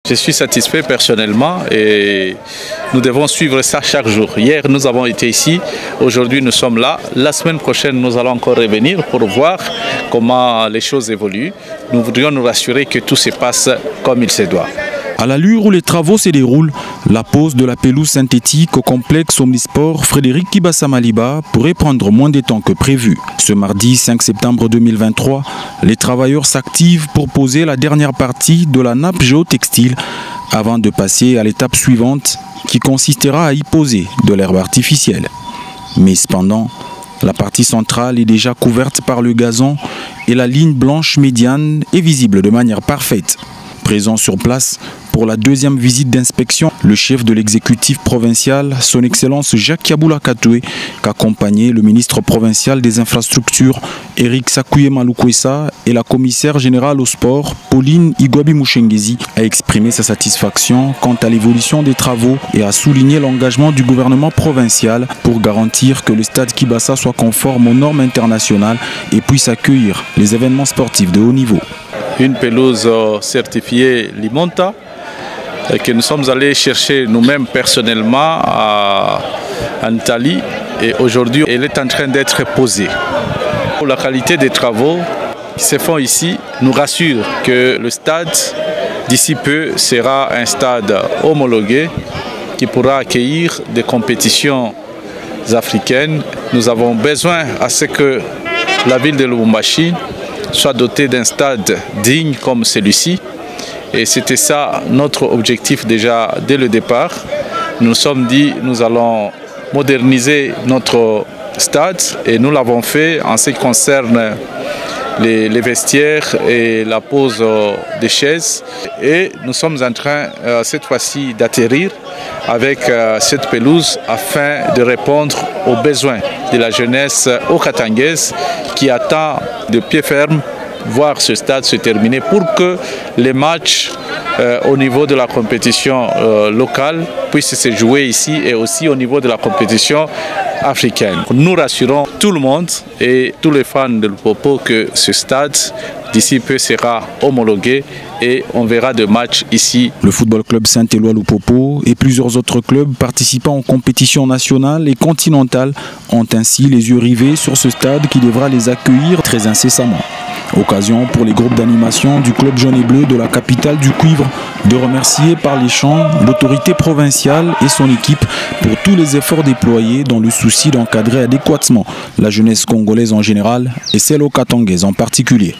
Je suis satisfait personnellement et nous devons suivre ça chaque jour. Hier, nous avons été ici, aujourd'hui nous sommes là. La semaine prochaine, nous allons encore revenir pour voir comment les choses évoluent. Nous voudrions nous rassurer que tout se passe comme il se doit. À l'allure où les travaux se déroulent, la pose de la pelouse synthétique au complexe Omnisport Frédéric Kibassa Maliba pourrait prendre moins de temps que prévu. Ce mardi 5 septembre 2023, les travailleurs s'activent pour poser la dernière partie de la nappe géotextile avant de passer à l'étape suivante qui consistera à y poser de l'herbe artificielle. Mais cependant, la partie centrale est déjà couverte par le gazon et la ligne blanche médiane est visible de manière parfaite. Présent sur place pour la deuxième visite d'inspection, le chef de l'exécutif provincial, son Excellence Jacques Kaboula Katoué, qu'accompagnait le ministre provincial des infrastructures, Eric Sakouye Maloukwessa, et la commissaire générale au sport, Pauline Igwabi Mouchengezi, a exprimé sa satisfaction quant à l'évolution des travaux et a souligné l'engagement du gouvernement provincial pour garantir que le stade Kibassa soit conforme aux normes internationales et puisse accueillir les événements sportifs de haut niveau. Une pelouse certifiée Limonta que nous sommes allés chercher nous-mêmes personnellement en Italie et aujourd'hui elle est en train d'être posée. La qualité des travaux qui se font ici nous rassure que le stade d'ici peu sera un stade homologué qui pourra accueillir des compétitions africaines. Nous avons besoin à ce que la ville de Lubumbashi soit dotée d'un stade digne comme celui-ci. Et c'était ça notre objectif déjà dès le départ. Nous nous sommes dit nous allons moderniser notre stade et nous l'avons fait en ce qui concerne les vestiaires et la pose des chaises. Et nous sommes en train cette fois-ci d'atterrir avec cette pelouse afin de répondre aux besoins de la jeunesse okatangaise qui attend de pied ferme voir ce stade se terminer pour que les matchs au niveau de la compétition locale puissent se jouer ici et aussi au niveau de la compétition africaine. Nous rassurons tout le monde et tous les fans de Lupopo que ce stade d'ici peu sera homologué et on verra des matchs ici. Le football club Saint-Éloi Lupopo et plusieurs autres clubs participant aux compétitions nationales et continentales ont ainsi les yeux rivés sur ce stade qui devra les accueillir très incessamment. Occasion pour les groupes d'animation du club jaune et bleu de la capitale du cuivre de remercier par les chants l'autorité provinciale et son équipe pour tous les efforts déployés dans le souci d'encadrer adéquatement la jeunesse congolaise en général et celle okatangaise en particulier.